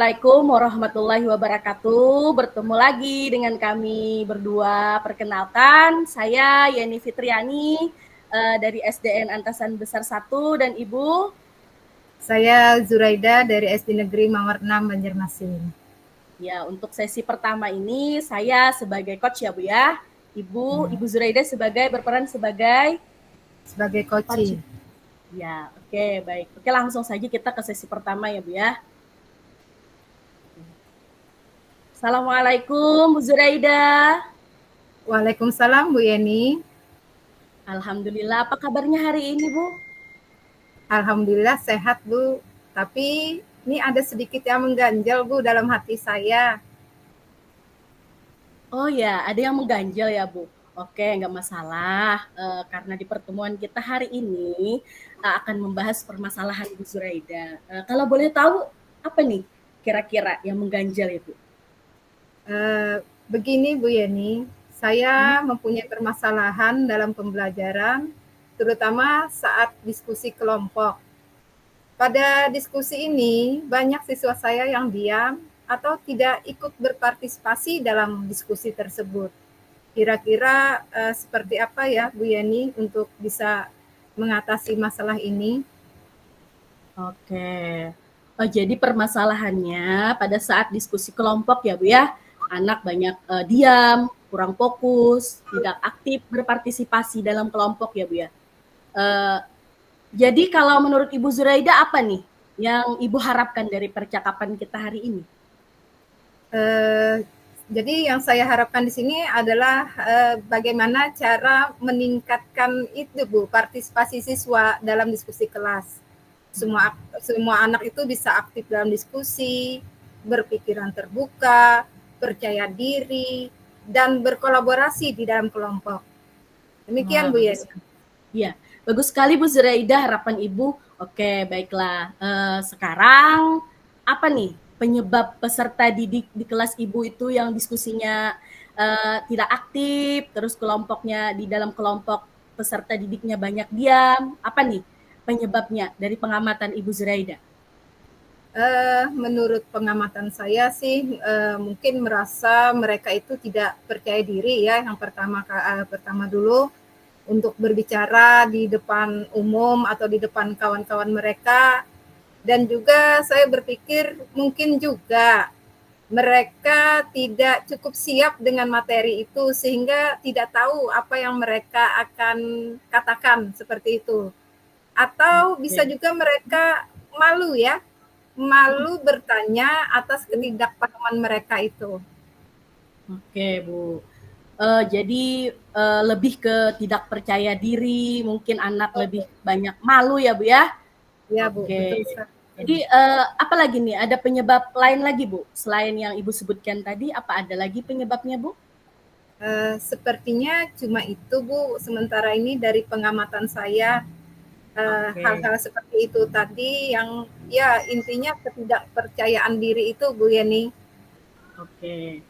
Assalamualaikum warahmatullahi wabarakatuh. Bertemu lagi dengan kami berdua. Perkenalkan, saya Yeni Fitriani dari SDN Antasan Besar 1 dan Ibu. Saya Zuraida dari SD Negeri Mawar 6 Banjarmasin. Ya, untuk sesi pertama ini saya sebagai coach ya Bu ya. Ibu Zuraida berperan sebagai Coach. coach. Ya, oke, baik. Oke, langsung saja kita ke sesi pertama ya Bu ya. Assalamualaikum Bu Zuraida. Waalaikumsalam Bu Yeni. Alhamdulillah, apa kabarnya hari ini Bu? Alhamdulillah sehat Bu, tapi ini ada sedikit yang mengganjal Bu dalam hati saya. Oh ya, ada yang mengganjal ya Bu? Oke, nggak masalah, karena di pertemuan kita hari ini akan membahas permasalahan Bu Zuraida. Kalau boleh tahu, apa nih kira-kira yang mengganjal ya Bu? Begini Bu Yeni, saya mempunyai permasalahan dalam pembelajaran, terutama saat diskusi kelompok. Pada diskusi ini, banyak siswa saya yang diam atau tidak ikut berpartisipasi dalam diskusi tersebut. Kira-kira seperti apa ya Bu Yeni untuk bisa mengatasi masalah ini? Oke. Oh, jadi permasalahannya pada saat diskusi kelompok ya Bu ya, anak banyak diam, kurang fokus, tidak aktif berpartisipasi dalam kelompok ya Bu ya. Jadi kalau menurut Ibu Zuraida apa nih yang Ibu harapkan dari percakapan kita hari ini? Jadi yang saya harapkan di sini adalah bagaimana cara meningkatkan itu Bu, partisipasi siswa dalam diskusi kelas. Semua anak itu bisa aktif dalam diskusi, berpikiran terbuka, percaya diri, dan berkolaborasi di dalam kelompok. Demikian Bu Yeni. Iya, bagus sekali Bu Zuraida harapan Ibu. Oke, baiklah. Sekarang apa nih penyebab peserta didik di kelas Ibu itu yang diskusinya tidak aktif, terus kelompoknya di dalam kelompok peserta didiknya banyak diam. Apa nih penyebabnya dari pengamatan Ibu Zuraida? Menurut pengamatan saya sih mungkin merasa mereka itu tidak percaya diri ya, yang pertama dulu untuk berbicara di depan umum atau di depan kawan-kawan mereka. Dan juga saya berpikir mungkin juga mereka tidak cukup siap dengan materi itu sehingga tidak tahu apa yang mereka akan katakan seperti itu. Atau bisa juga mereka malu ya, malu bertanya atas ketidakpahaman mereka itu. Oke, Bu. Jadi lebih ke tidak percaya diri, mungkin anak lebih banyak malu ya Bu ya? Ya Bu, Oke. betul sekali. Jadi apa lagi nih? Ada penyebab lain lagi Bu? Selain yang Ibu sebutkan tadi, apa ada lagi penyebabnya Bu? Sepertinya cuma itu Bu, sementara ini dari pengamatan saya hal-hal seperti itu tadi yang ya intinya ketidakpercayaan diri itu Bu Yeni. Oke.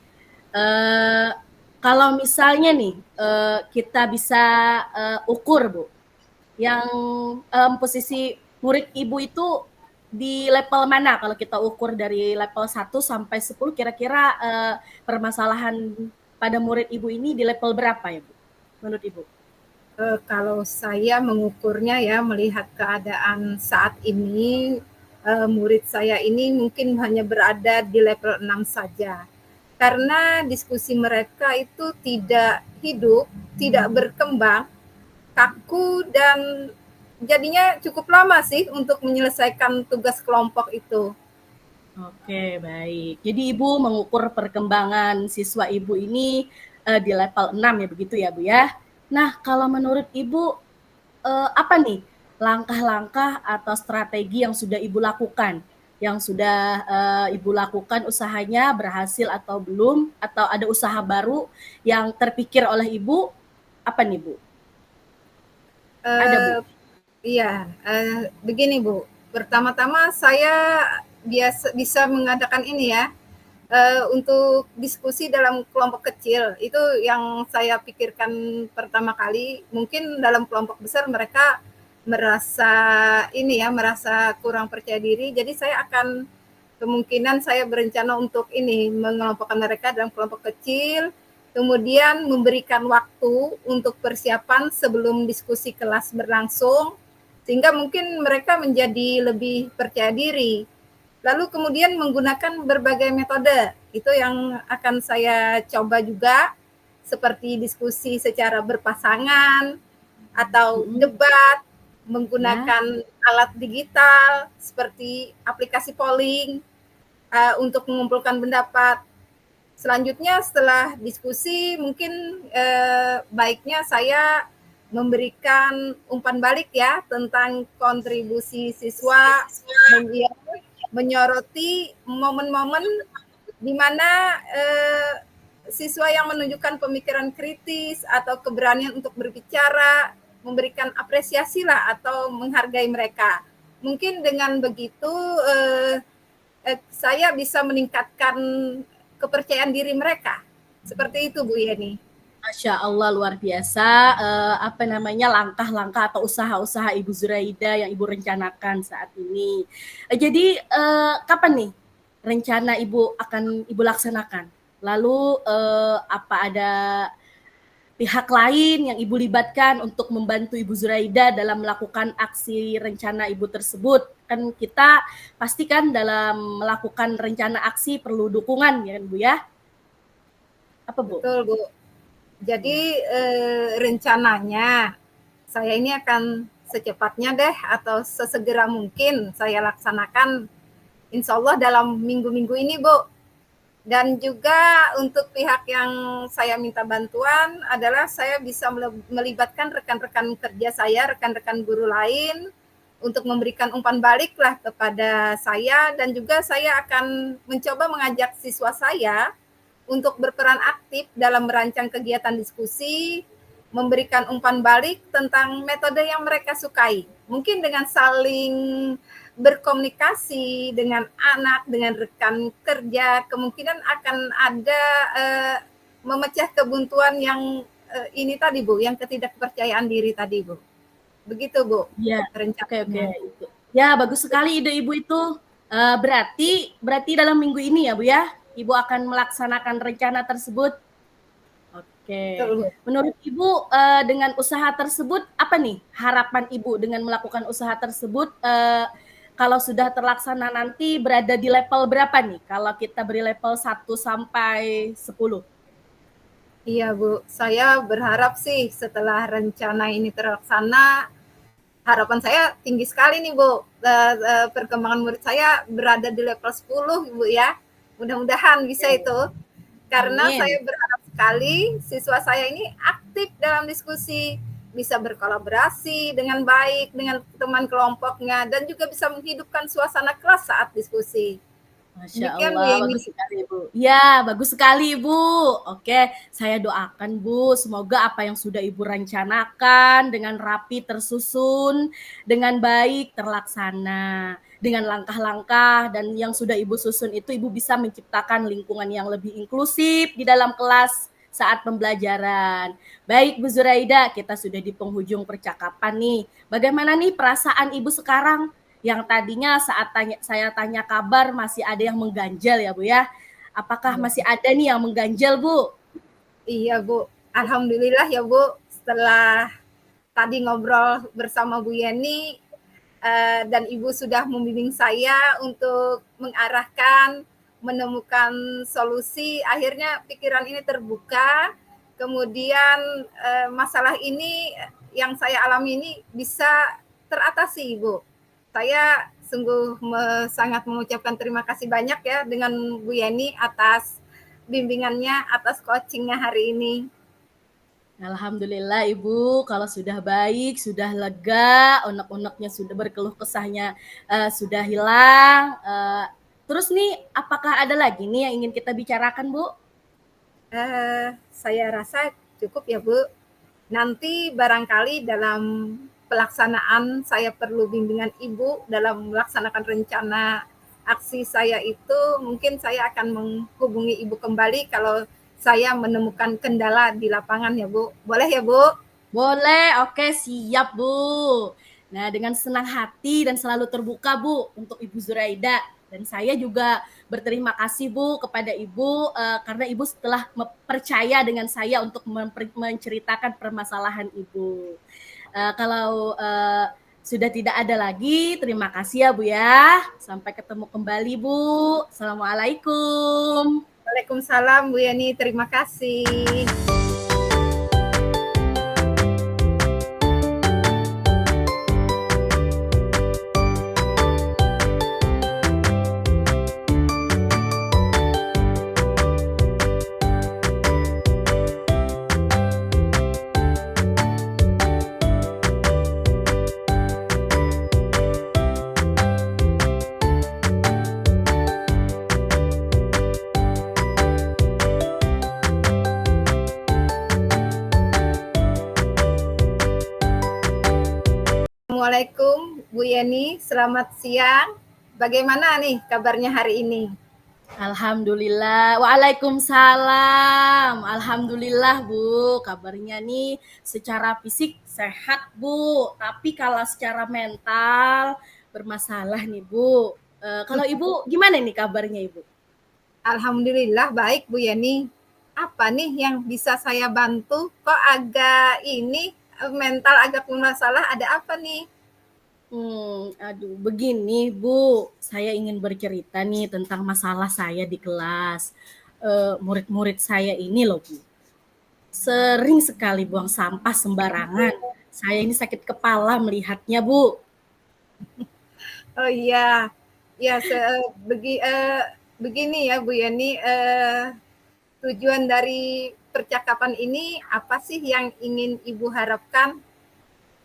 Kalau misalnya nih kita bisa ukur Bu, yang posisi murid Ibu itu di level mana kalau kita ukur dari level 1 sampai 10 kira-kira permasalahan pada murid Ibu ini di level berapa ya Bu? Menurut Ibu? Kalau saya mengukurnya ya melihat keadaan saat ini murid saya ini mungkin hanya berada di level 6 saja. Karena diskusi mereka itu tidak hidup, tidak berkembang, kaku dan jadinya cukup lama sih untuk menyelesaikan tugas kelompok itu. Oke, baik. Jadi Ibu mengukur perkembangan siswa Ibu ini di level 6 ya begitu ya Bu ya. Nah, kalau menurut Ibu apa nih langkah-langkah atau strategi yang sudah Ibu lakukan? Yang sudah Ibu lakukan usahanya berhasil atau belum? Atau ada usaha baru yang terpikir oleh Ibu? Apa nih Bu? Ada Bu? Iya, begini Bu. Pertama-tama saya bisa mengadakan ini ya, untuk diskusi dalam kelompok kecil. Itu yang saya pikirkan pertama kali. Mungkin dalam kelompok besar mereka merasa ini ya, merasa kurang percaya diri. Jadi saya akan kemungkinan saya berencana untuk ini mengelompokkan mereka dalam kelompok kecil, kemudian memberikan waktu untuk persiapan sebelum diskusi kelas berlangsung, sehingga mungkin mereka menjadi lebih percaya diri. Lalu kemudian menggunakan berbagai metode, itu yang akan saya coba juga, seperti diskusi secara berpasangan, atau debat, Ya. menggunakan alat digital seperti aplikasi polling untuk mengumpulkan pendapat. Selanjutnya setelah diskusi mungkin baiknya saya memberikan umpan balik ya tentang kontribusi siswa, menyoroti momen-momen di mana siswa yang menunjukkan pemikiran kritis atau keberanian untuk berbicara, memberikan apresiasi lah atau menghargai mereka. Mungkin dengan begitu saya bisa meningkatkan kepercayaan diri mereka. Seperti itu Bu Yeni. Masya Allah luar biasa, apa namanya, langkah-langkah atau usaha-usaha Ibu Zuraida yang Ibu rencanakan saat ini. Jadi, kapan nih rencana Ibu akan Ibu laksanakan? Lalu, apa ada pihak lain yang Ibu libatkan untuk membantu Ibu Zuraida dalam melakukan aksi rencana Ibu tersebut? Kan kita pastikan dalam melakukan rencana aksi perlu dukungan ya kan Bu ya? Apa Bu? Betul Bu. Jadi rencananya saya ini akan secepatnya deh atau sesegera mungkin saya laksanakan insya Allah dalam minggu-minggu ini Bu. Dan juga untuk pihak yang saya minta bantuan adalah saya bisa melibatkan rekan-rekan kerja saya, rekan-rekan guru lain untuk memberikan umpan balik lah kepada saya, dan juga saya akan mencoba mengajak siswa saya untuk berperan aktif dalam merancang kegiatan diskusi, memberikan umpan balik tentang metode yang mereka sukai. Mungkin dengan saling berkomunikasi dengan anak, dengan rekan kerja, kemungkinan akan ada memecah kebuntuan yang ini tadi Bu, yang ketidakpercayaan diri tadi Bu. Begitu Bu Iya, oke. rencananya. Ya, bagus sekali ide Ibu itu. Berarti dalam minggu ini ya, Bu ya, Ibu akan melaksanakan rencana tersebut. Oke. Betul Bu. Menurut Ibu dengan usaha tersebut apa nih harapan Ibu dengan melakukan usaha tersebut? Kalau sudah terlaksana nanti berada di level berapa nih? Kalau kita beri level 1 sampai 10. Iya Bu, saya berharap sih setelah rencana ini terlaksana, harapan saya tinggi sekali nih Bu, perkembangan murid saya berada di level 10 Bu ya. Mudah-mudahan bisa itu, karena saya Amin. berharap sekali siswa saya ini aktif dalam diskusi, bisa berkolaborasi dengan baik dengan teman kelompoknya, dan juga bisa menghidupkan suasana kelas saat diskusi. Masya Demikian Bu Allah, Yeni. bagus sekali Bu. Ya, bagus sekali Bu. Oke, saya doakan Bu, semoga apa yang sudah Ibu rencanakan dengan rapi tersusun, dengan baik terlaksana. Dengan langkah-langkah dan yang sudah Ibu susun itu, Ibu bisa menciptakan lingkungan yang lebih inklusif di dalam kelas saat pembelajaran. Baik Bu Zuraida, kita sudah di penghujung percakapan nih. Bagaimana nih perasaan Ibu sekarang? Yang tadinya saat saya tanya kabar masih ada yang mengganjal ya Bu ya. Apakah masih ada nih yang mengganjal Bu? Iya Bu, alhamdulillah ya Bu, setelah tadi ngobrol bersama Bu Yeni dan Ibu sudah membimbing saya untuk mengarahkan, menemukan solusi, akhirnya pikiran ini terbuka, kemudian masalah ini yang saya alami ini bisa teratasi Bu. Saya sungguh sangat mengucapkan terima kasih banyak ya dengan Bu Yeni atas bimbingannya, atas coachingnya hari ini. Alhamdulillah Ibu, kalau sudah baik, sudah lega, unek-uneknya sudah berkeluh kesahnya sudah hilang. Terus nih, apakah ada lagi nih yang ingin kita bicarakan Bu? Saya rasa cukup ya Bu. Nanti barangkali dalam pelaksanaan saya perlu bimbingan Ibu dalam melaksanakan rencana aksi saya itu, mungkin saya akan menghubungi Ibu kembali kalau saya menemukan kendala di lapangan ya Bu. Boleh ya Bu? Boleh, oke siap Bu. Nah dengan senang hati dan selalu terbuka Bu untuk Ibu Zuraida. Dan saya juga berterima kasih Bu kepada Ibu karena Ibu setelah percaya dengan saya untuk menceritakan permasalahan Ibu. Kalau sudah tidak ada lagi, terima kasih ya Bu ya. Sampai ketemu kembali Bu. Assalamualaikum. Waalaikumsalam Bu Yani, terima kasih. Assalamualaikum Bu Yeni, selamat siang. Bagaimana nih kabarnya hari ini? Alhamdulillah. Waalaikumsalam. Alhamdulillah Bu, kabarnya nih secara fisik sehat Bu, tapi kalau secara mental bermasalah nih Bu. Kalau Ibu gimana nih kabarnya Ibu? Alhamdulillah baik Bu Yeni. Apa nih yang bisa saya bantu? Kok agak ini mental agak bermasalah, ada apa nih? Aduh, begini Bu, saya ingin bercerita nih tentang masalah saya di kelas. Murid-murid saya ini loh Bu, sering sekali buang sampah sembarangan. Saya ini sakit kepala melihatnya Bu. Oh iya, ya begini ya Bu Yani, tujuan dari percakapan ini apa sih yang ingin Ibu harapkan?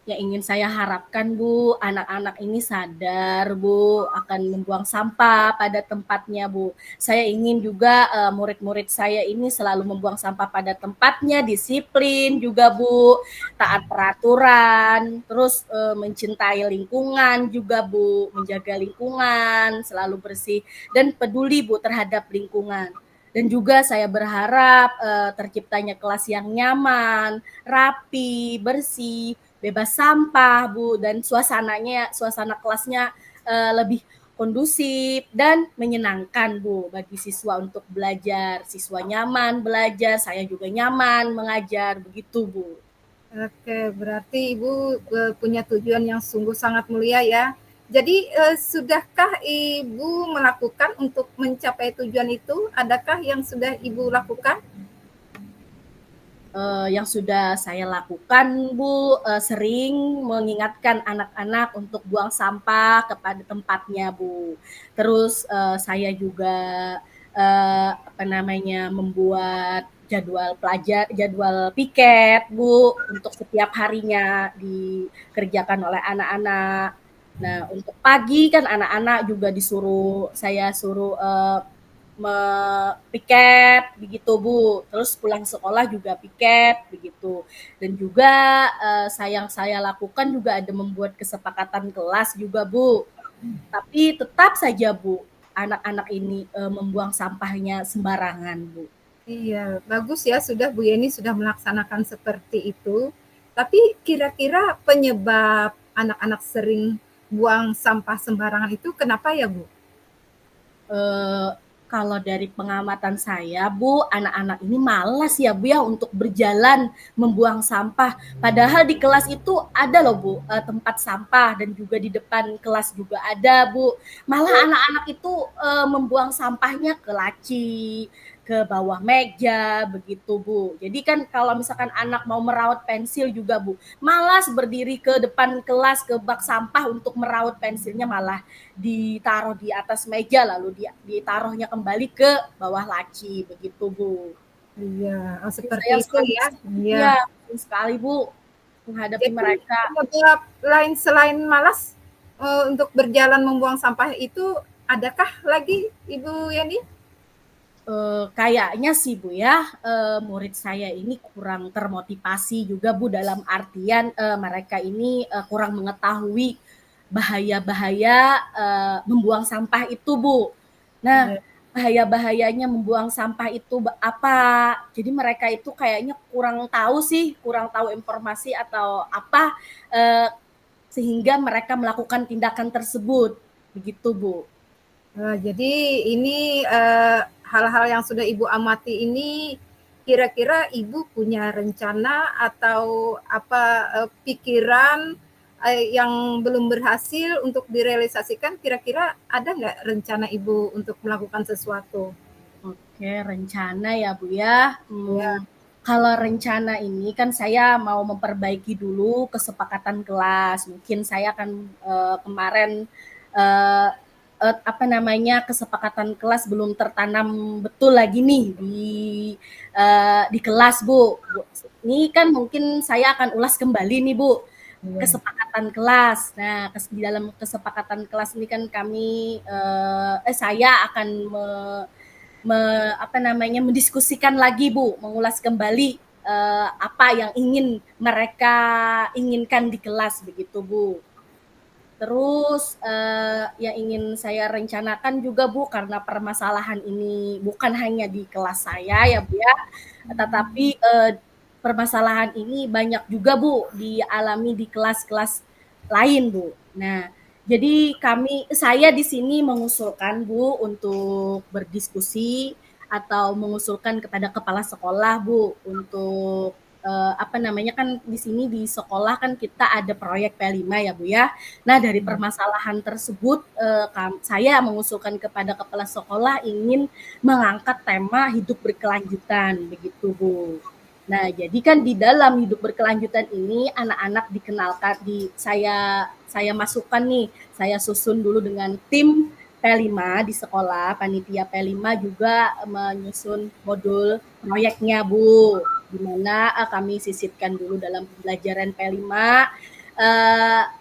Yang ingin saya harapkan Bu, anak-anak ini sadar Bu akan membuang sampah pada tempatnya Bu. Saya ingin juga murid-murid saya ini selalu membuang sampah pada tempatnya, disiplin juga Bu, taat peraturan, terus mencintai lingkungan juga Bu, menjaga lingkungan, selalu bersih dan peduli Bu terhadap lingkungan. Dan juga saya berharap terciptanya kelas yang nyaman, rapi, bersih, bebas sampah Bu, dan suasana kelasnya lebih kondusif dan menyenangkan Bu bagi siswa untuk belajar. Siswa nyaman belajar, saya juga nyaman mengajar, begitu Bu. Oke, berarti Ibu punya tujuan yang sungguh sangat mulia ya. Jadi sudahkah Ibu melakukan untuk mencapai tujuan itu? Adakah yang sudah Ibu lakukan? Yang sudah saya lakukan Bu, sering mengingatkan anak-anak untuk buang sampah kepada tempatnya Bu. Terus saya juga membuat jadwal piket Bu untuk setiap harinya dikerjakan oleh anak-anak. Nah, untuk pagi kan anak-anak juga saya suruh piket begitu Bu, terus pulang sekolah juga piket begitu. Dan juga yang saya lakukan juga ada membuat kesepakatan kelas juga Bu. Tapi tetap saja Bu, anak-anak ini membuang sampahnya sembarangan Bu. Iya, bagus ya sudah Bu Yeni sudah melaksanakan seperti itu. Tapi kira-kira penyebab anak-anak sering buang sampah sembarangan itu kenapa ya Bu? Kalau dari pengamatan saya Bu, anak-anak ini malas ya Bu ya untuk berjalan membuang sampah. Padahal di kelas itu ada loh Bu tempat sampah, dan juga di depan kelas juga ada Bu. Malah anak-anak itu membuang sampahnya ke laci, ke bawah meja begitu Bu. Jadi kan kalau misalkan anak mau merawat pensil juga Bu, malas berdiri ke depan kelas ke bak sampah untuk merawat pensilnya, malah ditaruh di atas meja lalu ditaruhnya kembali ke bawah laci begitu Bu. Iya, oh, Saya seperti itu sangat ya. Iya. ya sekali Bu menghadapi Jadi mereka. penyebab lain selain malas untuk berjalan membuang sampah itu adakah lagi Ibu Yani? Kayaknya sih Bu ya, murid saya ini kurang termotivasi juga Bu, dalam artian mereka ini kurang mengetahui bahaya-bahaya membuang sampah itu Bu. Nah, bahaya-bahayanya membuang sampah itu apa? Jadi mereka itu kayaknya kurang tahu sih, kurang tahu informasi atau apa, sehingga mereka melakukan tindakan tersebut, begitu Bu. Jadi ini hal-hal yang sudah Ibu amati ini, kira-kira Ibu punya rencana atau apa pikiran yang belum berhasil untuk direalisasikan, kira-kira ada nggak rencana Ibu untuk melakukan sesuatu? Oke, rencana ya Bu ya. Ya, Kalau rencana ini kan saya mau memperbaiki dulu kesepakatan kelas. Mungkin saya akan kemarin eh, apa namanya kesepakatan kelas belum tertanam betul lagi nih di kelas Bu. Ini kan mungkin saya akan ulas kembali nih Bu ya. kesepakatan kelas. Nah, di dalam kesepakatan kelas ini kan kami saya akan apa namanya mendiskusikan lagi Bu, mengulas kembali apa yang ingin mereka inginkan di kelas begitu Bu. Terus yang ingin saya rencanakan juga Bu, karena permasalahan ini bukan hanya di kelas saya ya Bu ya, tetapi permasalahan ini banyak juga Bu dialami di kelas-kelas lain Bu. Nah, jadi saya di sini mengusulkan Bu untuk berdiskusi atau mengusulkan kepada kepala sekolah Bu untuk apa namanya kan di sini di sekolah kan kita ada proyek P5 ya Bu ya. Nah, dari permasalahan tersebut saya mengusulkan kepada kepala sekolah ingin mengangkat tema hidup berkelanjutan begitu Bu. Nah, jadi kan di dalam hidup berkelanjutan ini anak-anak dikenalkan saya masukkan nih, saya susun dulu dengan tim P5 di sekolah, panitia P5 juga menyusun modul proyeknya, Bu. Di mana kami sisipkan dulu dalam pembelajaran P5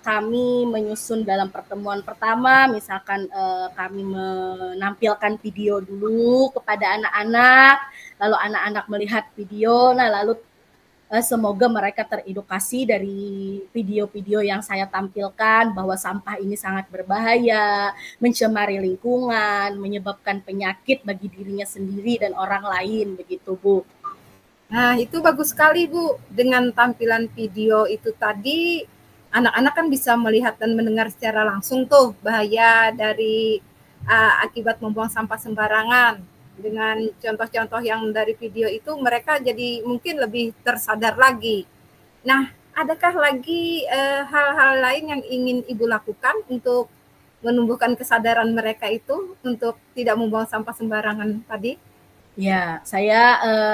kami menyusun dalam pertemuan pertama, misalkan kami menampilkan video dulu kepada anak-anak, lalu anak-anak melihat video, nah lalu semoga mereka teredukasi dari video-video yang saya tampilkan bahwa sampah ini sangat berbahaya, mencemari lingkungan, menyebabkan penyakit bagi dirinya sendiri dan orang lain, begitu Bu. Nah, itu bagus sekali, Bu. Dengan tampilan video itu tadi, anak-anak kan bisa melihat dan mendengar secara langsung tuh bahaya dari akibat membuang sampah sembarangan. Dengan contoh-contoh yang dari video itu, mereka jadi mungkin lebih tersadar lagi. Nah, adakah lagi hal-hal lain yang ingin Ibu lakukan untuk menumbuhkan kesadaran mereka itu untuk tidak membuang sampah sembarangan tadi? Ya,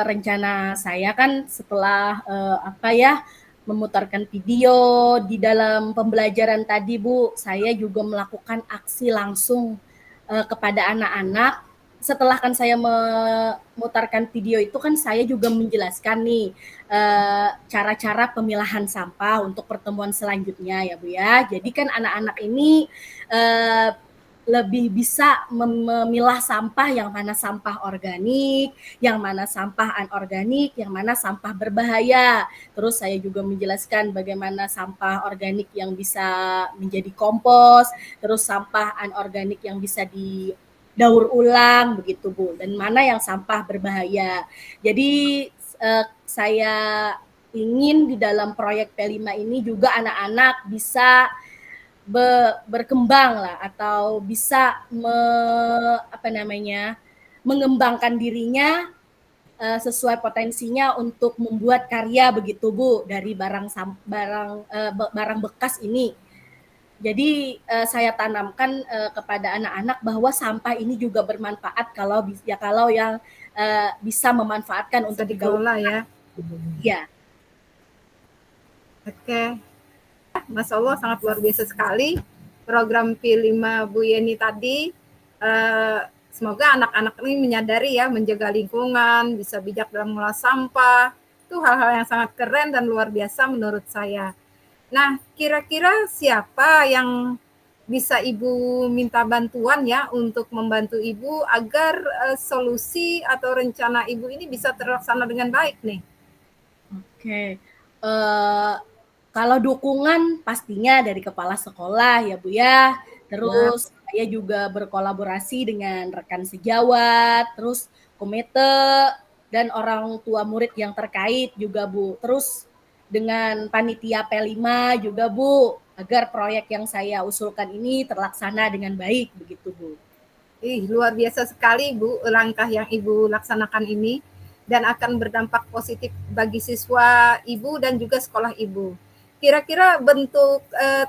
rencana saya kan setelah apa ya memutarkan video di dalam pembelajaran tadi Bu, saya juga melakukan aksi langsung kepada anak-anak. Setelah kan saya memutarkan video itu kan saya juga menjelaskan nih cara-cara pemilahan sampah untuk pertemuan selanjutnya ya Bu ya. Jadi kan anak-anak ini eh, lebih bisa memilah sampah yang mana sampah organik, yang mana sampah anorganik, yang mana sampah berbahaya. Terus saya juga menjelaskan bagaimana sampah organik yang bisa menjadi kompos, terus sampah anorganik yang bisa didaur ulang begitu Bu, dan mana yang sampah berbahaya. Jadi saya ingin di dalam proyek P5 ini juga anak-anak bisa berkembang lah atau bisa apa namanya mengembangkan dirinya sesuai potensinya untuk membuat karya begitu Bu dari barang bekas ini. Jadi saya tanamkan kepada anak-anak bahwa sampah ini juga bermanfaat kalau yang bisa memanfaatkan Bisa untuk didaur dikelola ya. ulang. Ya, Oke, Masya Allah sangat luar biasa sekali program P5 Bu Yeni tadi. Semoga anak-anak ini menyadari ya, menjaga lingkungan, bisa bijak dalam mengolah sampah. Itu hal-hal yang sangat keren dan luar biasa menurut saya. Nah, kira-kira siapa yang bisa Ibu minta bantuan ya untuk membantu Ibu agar solusi atau rencana Ibu ini bisa terlaksana dengan baik nih? oke. Uh, Kalau dukungan pastinya dari kepala sekolah ya Bu ya. Ya. Terus saya juga berkolaborasi dengan rekan sejawat, terus komite dan orang tua murid yang terkait juga Bu. Terus dengan panitia P5 juga Bu, agar proyek yang saya usulkan ini terlaksana dengan baik begitu Bu. Luar biasa sekali Bu, langkah yang Ibu laksanakan ini dan akan berdampak positif bagi siswa Ibu dan juga sekolah Ibu. Kira-kira bentuk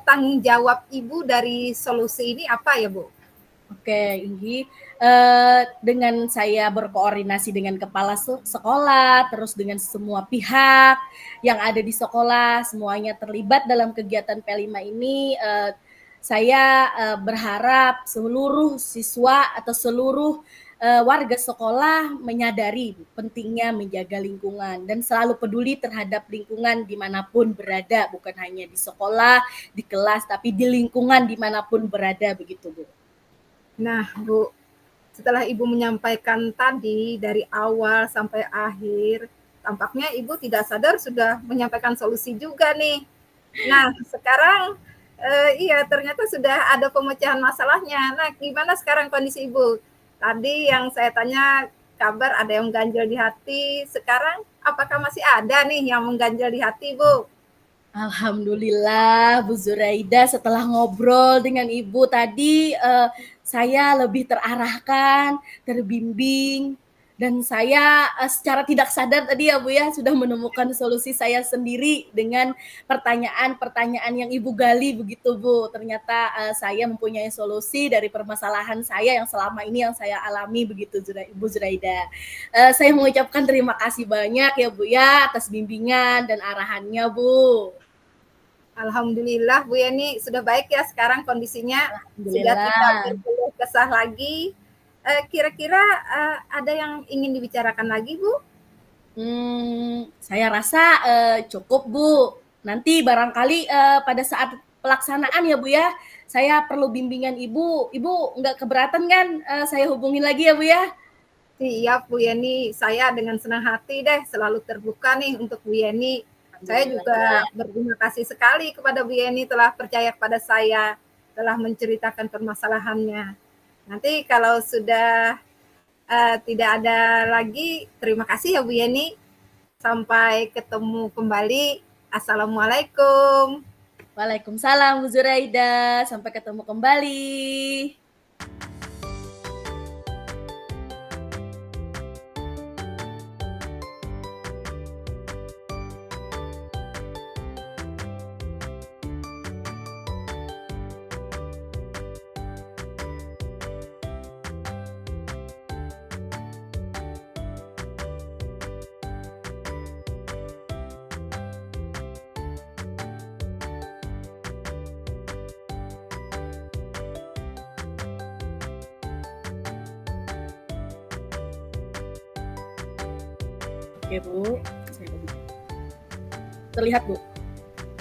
tanggung jawab Ibu dari solusi ini apa ya Bu? Oke, ini dengan saya berkoordinasi dengan kepala sekolah, terus dengan semua pihak yang ada di sekolah, semuanya terlibat dalam kegiatan P5 ini, saya berharap seluruh siswa atau seluruh warga sekolah menyadari pentingnya menjaga lingkungan dan selalu peduli terhadap lingkungan dimanapun berada, bukan hanya di sekolah, di kelas, tapi di lingkungan dimanapun berada, begitu Bu. Nah Bu, setelah Ibu menyampaikan tadi dari awal sampai akhir, tampaknya Ibu tidak sadar sudah menyampaikan solusi juga nih. Nah, sekarang iya ternyata sudah ada pemecahan masalahnya. Nah, gimana sekarang kondisi Ibu? Tadi yang saya tanya kabar ada yang mengganjal di hati. Sekarang apakah masih ada nih yang mengganjal di hati, Bu? Alhamdulillah Bu Zuraida, setelah ngobrol dengan Ibu tadi saya lebih terarahkan, terbimbing, dan saya secara tidak sadar tadi ya Bu ya sudah menemukan solusi saya sendiri dengan pertanyaan-pertanyaan yang Ibu gali begitu Bu. Ternyata saya mempunyai solusi dari permasalahan saya yang selama ini yang saya alami begitu Bu Zuraida. Saya mengucapkan terima kasih banyak ya Bu ya atas bimbingan dan arahannya Bu. Alhamdulillah Bu Yeni sudah baik ya sekarang kondisinya, sudah tidak berkeluh kesah lagi. Kira-kira ada yang ingin dibicarakan lagi Bu? Saya rasa cukup Bu. Nanti barangkali pada saat pelaksanaan ya Bu ya, saya perlu bimbingan Ibu. Ibu nggak keberatan kan saya hubungin lagi ya Bu ya? Siap Bu Yeni, saya dengan senang hati deh selalu terbuka nih untuk Bu Yeni. Saya juga berterima kasih sekali kepada Bu Yeni telah percaya kepada saya, telah menceritakan permasalahannya. Nanti kalau sudah tidak ada lagi, terima kasih ya Bu Yeni. Sampai ketemu kembali. Assalamualaikum. Waalaikumsalam Bu Zuraida. Sampai ketemu kembali. Oke Bu, terlihat Bu?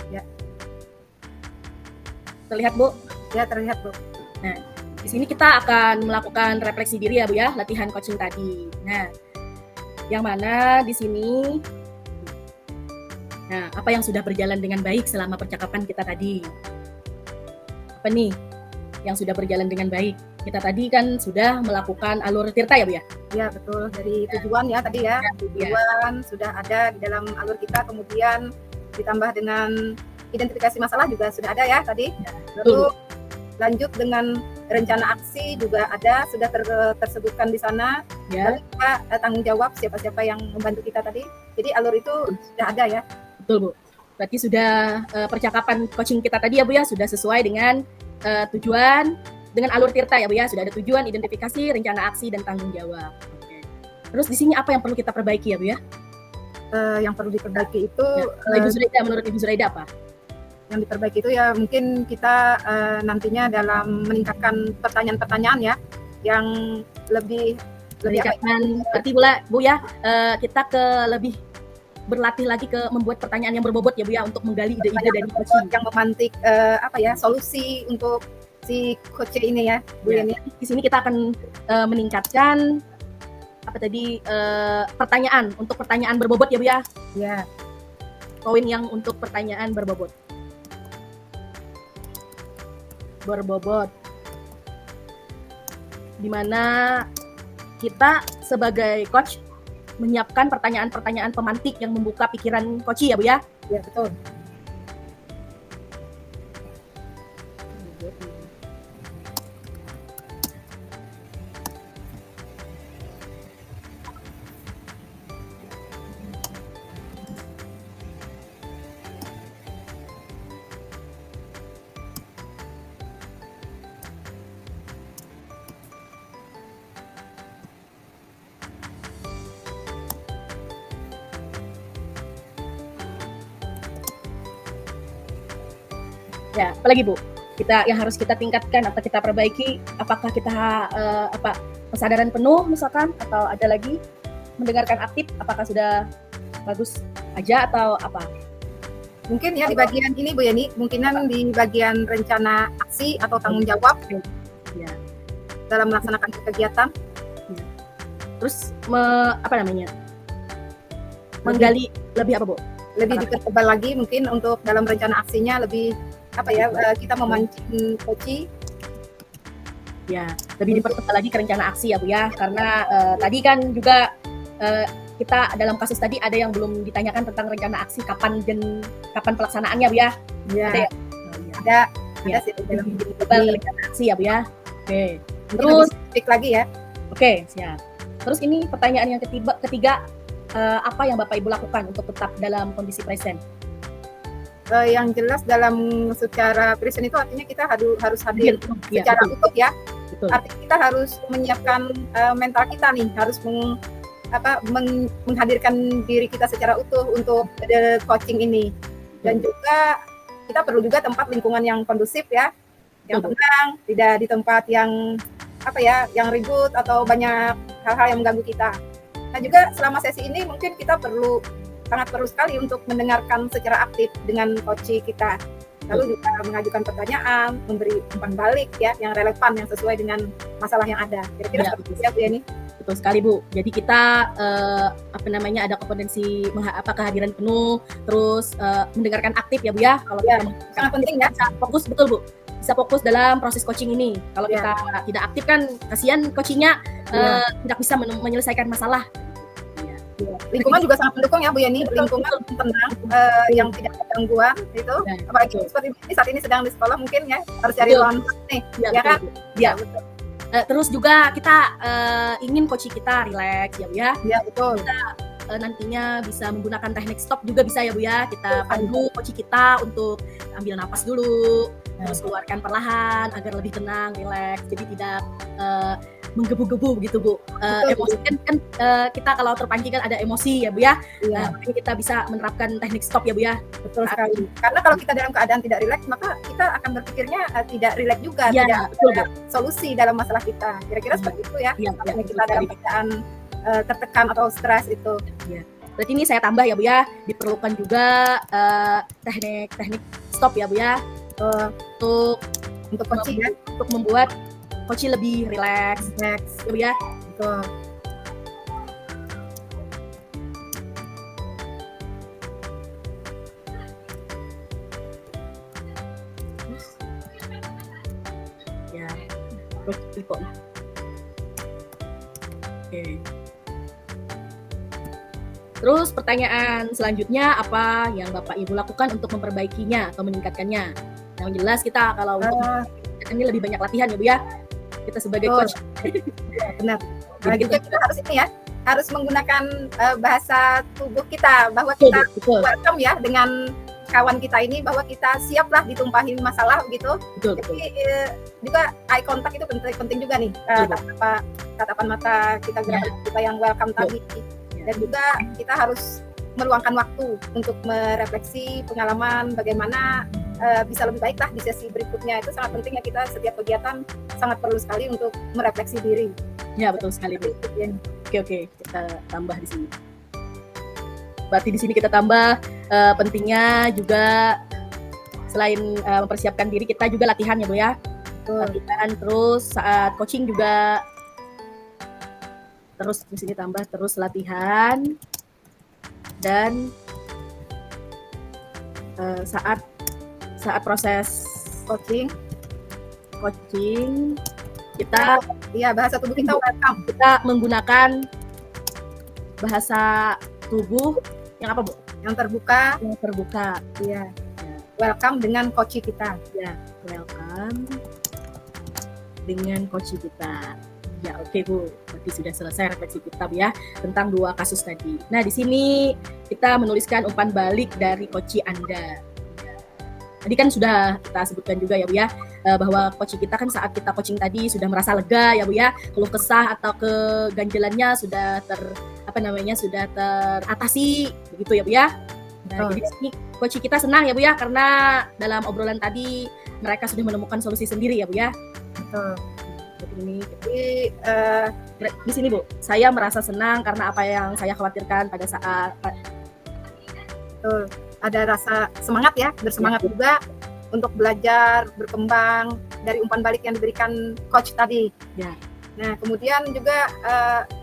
Ya. Terlihat Bu? Ya terlihat Bu. Nah, di sini kita akan melakukan refleksi diri ya Bu ya, latihan coaching tadi. Nah, yang mana di sini, nah apa yang sudah berjalan dengan baik selama percakapan kita tadi? Apa nih yang sudah berjalan dengan baik? Kita tadi kan sudah melakukan alur tirta ya Bu ya? Ya betul, dari tujuan ya tadi ya, tujuan sudah ada di dalam alur kita, kemudian ditambah dengan identifikasi masalah juga sudah ada ya tadi. Lalu lanjut dengan rencana aksi juga ada, sudah tersebutkan di sana. Lalu juga tanggung jawab siapa-siapa yang membantu kita tadi. Jadi alur itu sudah ada ya. Betul Bu. Berarti sudah percakapan coaching kita tadi ya Bu ya, sudah sesuai dengan tujuan, dengan alur tirta ya Bu ya, sudah ada tujuan, identifikasi, rencana aksi, dan tanggung jawab. Oke. Terus di sini apa yang perlu kita perbaiki ya Bu ya? Yang perlu diperbaiki itu Ibu Zuraida, menurut Ibu Zuraida apa? Yang diperbaiki itu ya mungkin kita nantinya dalam meningkatkan pertanyaan-pertanyaan ya yang lebih meningkatkan berarti Bu ya, kita lebih berlatih lagi ke membuat pertanyaan yang berbobot ya Bu ya, untuk menggali ide-ide dari coaching yang memantik solusi untuk si coach ini ya Bu Yeni. Di sini kita akan meningkatkan apa tadi pertanyaan untuk pertanyaan berbobot ya Bu ya. Ya. Poin yang untuk pertanyaan berbobot. Dimana kita sebagai coach menyiapkan pertanyaan-pertanyaan pemantik yang membuka pikiran coach ya Bu ya. Ya betul. Ya, apalagi Bu? Yang harus kita tingkatkan atau kita perbaiki, apakah kita kesadaran penuh misalkan, atau ada lagi mendengarkan aktif, apakah sudah bagus aja atau apa? Mungkin ya di bagian ini Bu Yani, kemungkinan di bagian rencana aksi atau tanggung jawab ya, dalam melaksanakan kegiatan. Ya. Terus menggali lebih apa Bu? Lebih dipertebal lagi mungkin untuk dalam rencana aksinya lebih kita memancing coach. Ya, lebih dipertebal lagi ke rencana aksi ya Bu ya, karena tadi kan juga kita dalam kasus tadi ada yang belum ditanyakan tentang rencana aksi kapan pelaksanaannya Bu ya. Ya. Ada ya? Ada Ya. sih dalam rencana aksi ya Bu ya. Oke. Terus spesifik lagi ya. Oke, siap. Terus ini pertanyaan yang ketiga, apa yang Bapak Ibu lakukan untuk tetap dalam kondisi present? Yang jelas dalam secara present itu artinya kita harus hadir secara utuh ya. Betul. Artinya kita harus menyiapkan mental kita nih, harus menghadirkan diri kita secara utuh untuk coaching ini. Dan juga kita perlu juga tempat lingkungan yang kondusif ya, yang tenang, tidak di tempat yang yang ribut atau banyak hal-hal yang mengganggu kita. Nah juga selama sesi ini mungkin kita sangat perlu sekali untuk mendengarkan secara aktif dengan coach kita. Lalu juga mengajukan pertanyaan, memberi umpan balik ya yang relevan, yang sesuai dengan masalah yang ada. Kira-kira seperti itu ya Bu Yani. Betul sekali Bu. Jadi kita ada kompetensi kehadiran penuh, terus mendengarkan aktif ya Bu ya. Kalau ya, kita sangat penting ya. Fokus betul Bu. Bisa fokus dalam proses coaching ini. Kalau kita tidak aktif kan kasihan coachingnya tidak bisa menyelesaikan masalah. Lingkungan juga sangat mendukung ya Bu Yani, lingkungan tenang yang tidak ada gangguan itu. Apalagi seperti ini saat ini sedang di sekolah mungkin ya harus cari ruang nih, ya kan? Ya betul. Terus juga kita ingin coach kita relax ya Bu ya. Iya betul. Kita nantinya bisa menggunakan teknik stop juga bisa ya Bu ya. Kita pandu coach kita untuk ambil napas dulu, terus keluarkan perlahan agar lebih tenang, relax. Jadi tidak menggebu-gebu gitu Bu. Emosi kan kita kalau terpancing kan ada emosi ya Bu ya. Makanya kita bisa menerapkan teknik stop ya Bu ya. Betul sekali. Karena kalau kita dalam keadaan tidak rileks, maka kita akan berpikirnya tidak rileks juga, tidak ada solusi dalam masalah kita. Kira-kira seperti itu ya. Makanya kita dalam keadaan tertekan atau stres itu. Berarti ini saya tambah ya Bu ya. Diperlukan juga teknik stop ya Bu ya. Untuk coaching ya, untuk membuat coaching lebih relax ya Bu ya. Betul. Ya, kok. Oke. Terus pertanyaan selanjutnya, apa yang Bapak Ibu lakukan untuk memperbaikinya atau meningkatkannya? Yang jelas kita kalau ini lebih banyak latihan ya Bu ya. Kita sebagai coach. Ya, benar. Nah, juga kita harus ini ya, harus menggunakan bahasa tubuh kita bahwa kita welcome ya dengan kawan kita ini, bahwa kita siaplah ditumpahin masalah gitu. Jadi juga eye contact itu penting juga nih. Tatapan mata kita, gerakan kita yang welcome tadi. Dan juga kita harus meluangkan waktu untuk merefleksi pengalaman bagaimana bisa lebih baik lah di sesi berikutnya. Itu sangat penting ya, kita setiap kegiatan sangat perlu sekali untuk merefleksi diri. Ya betul sekali Bu. Oke, kita tambah di sini. Berarti di sini kita tambah pentingnya juga selain mempersiapkan diri, kita juga latihan ya Bu ya. Latihan terus saat coaching juga. Terus di sini tambah terus latihan dan saat proses coaching kita bahasa tubuh kita welcome. Kita menggunakan bahasa tubuh yang apa Bu? Yang terbuka. Iya. Welcome dengan coach kita. Ya, welcome dengan coach kita. Ya, oke Bu. Berarti sudah selesai refleksi kita Bu ya tentang 2 kasus tadi. Nah, di sini kita menuliskan umpan balik dari coach Anda. Tadi kan sudah kita sebutkan juga ya Bu ya, bahwa coach kita kan saat kita coaching tadi sudah merasa lega ya Bu ya, keluh kesah atau keganjelannya sudah sudah teratasi begitu ya Bu ya. Nah, jadi di sini coach kita senang ya Bu ya, karena dalam obrolan tadi mereka sudah menemukan solusi sendiri ya Bu ya. Betul. Ini Jadi di sini Bu, saya merasa senang karena apa yang saya khawatirkan pada saat betul, ada rasa semangat ya, bersemangat juga untuk belajar, berkembang dari umpan balik yang diberikan coach tadi. Ya. Nah, kemudian juga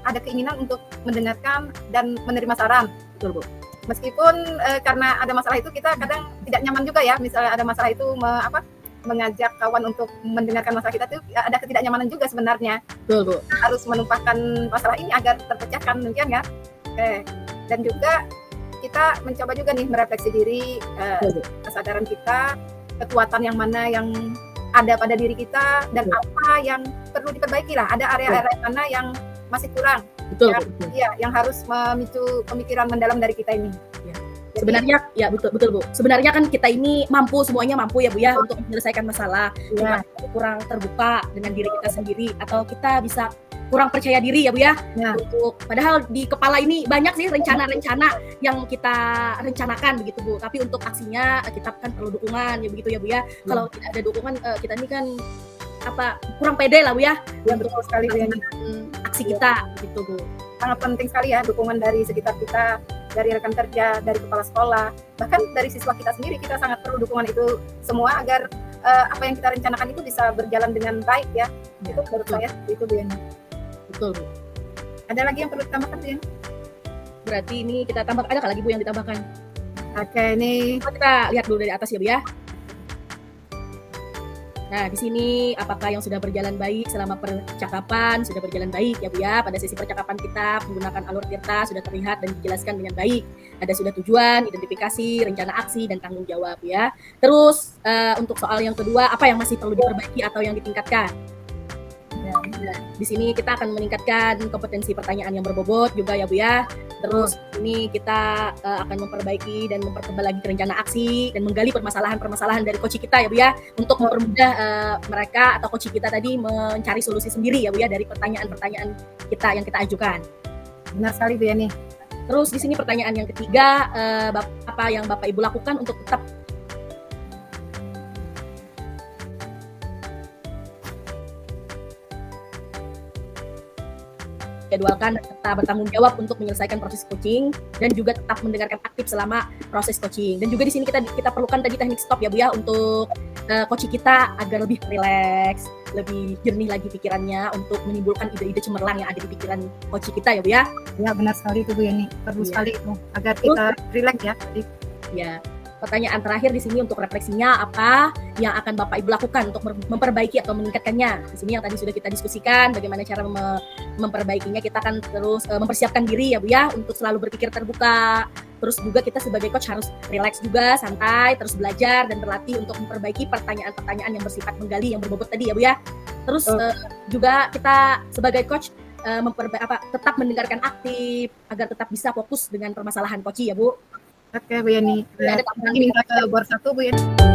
ada keinginan untuk mendengarkan dan menerima saran. Betul Bu. Meskipun karena ada masalah itu kita kadang tidak nyaman juga ya, misalnya ada masalah itu mengajak kawan untuk mendengarkan masalah kita itu ada ketidaknyamanan juga sebenarnya. Betul Bu. Harus menumpahkan masalah ini agar terpecahkan mungkin ya. Dan juga kita mencoba juga nih merefleksi diri, kesadaran kita, kekuatan yang mana yang ada pada diri kita dan apa yang perlu diperbaiki lah. Ada area-area mana yang masih kurang. Betul. Iya, yang harus memicu pemikiran mendalam dari kita ini. Ya. Sebenarnya ya betul Bu. Sebenarnya kan kita ini semuanya mampu ya Bu ya untuk menyelesaikan masalah. Cuma kurang terbuka dengan diri kita sendiri atau kita bisa kurang percaya diri ya Bu ya. Untuk padahal di kepala ini banyak sih rencana-rencana yang kita rencanakan begitu Bu. Tapi untuk aksinya kita kan perlu dukungan ya begitu ya Bu ya. Kalau tidak ada dukungan kita ini kan kurang pede lah Bu ya. Ya betul sekali Bu. Aksi kita gitu Bu. Sangat penting sekali ya dukungan dari sekitar kita, dari rekan kerja, dari kepala sekolah, bahkan dari siswa kita sendiri. Kita sangat perlu dukungan itu semua agar apa yang kita rencanakan itu bisa berjalan dengan baik ya. Itu menurut saya itu Bu Yani. Betul Bu. Ada lagi yang perlu ditambahkan Bu Yani? Berarti ini kita tambah, ada lagi Bu yang ditambahkan? Oke, ini kita lihat dulu dari atas ya Bu ya. Nah, di sini apakah yang sudah berjalan baik selama percakapan sudah berjalan baik ya Bu ya. Pada sesi percakapan kita menggunakan alur tirta sudah terlihat dan dijelaskan dengan baik. Ada sudah tujuan, identifikasi, rencana aksi dan tanggung jawab ya. Terus untuk soal yang kedua, apa yang masih perlu diperbaiki atau yang ditingkatkan? Nah, di sini kita akan meningkatkan kompetensi pertanyaan yang berbobot juga ya Bu ya. Terus ini kita akan memperbaiki dan mempertebal lagi rencana aksi dan menggali permasalahan-permasalahan dari coach kita ya Bu ya, untuk mempermudah mereka atau coach kita tadi mencari solusi sendiri ya Bu ya dari pertanyaan-pertanyaan kita yang kita ajukan. Benar sekali Bu Yani. Terus di sini pertanyaan yang ketiga, apa yang Bapak Ibu lakukan untuk tetap jadwalkan serta bertanggung jawab untuk menyelesaikan proses coaching dan juga tetap mendengarkan aktif selama proses coaching. Dan juga di sini kita perlukan tadi teknik stop ya Bu ya untuk coaching kita agar lebih rileks, lebih jernih lagi pikirannya untuk menimbulkan ide-ide cemerlang yang ada di pikiran coaching kita ya Bu ya. Ya benar sekali itu Bu Yani. Perlu sekali itu agar kita rileks ya. Ya. Pertanyaan terakhir di sini untuk refleksinya, apa yang akan Bapak Ibu lakukan untuk memperbaiki atau meningkatkannya? Di sini yang tadi sudah kita diskusikan bagaimana cara memperbaikinya. Kita akan terus mempersiapkan diri ya Bu ya untuk selalu berpikir terbuka. Terus juga kita sebagai coach harus rileks juga, santai, terus belajar dan berlatih untuk memperbaiki pertanyaan-pertanyaan yang bersifat menggali yang berbobot tadi ya Bu ya. Terus juga kita sebagai coach tetap mendengarkan aktif agar tetap bisa fokus dengan permasalahan coach ya Bu. Oke Bu Yani. Ini minta ke bor 1 Bu Yani.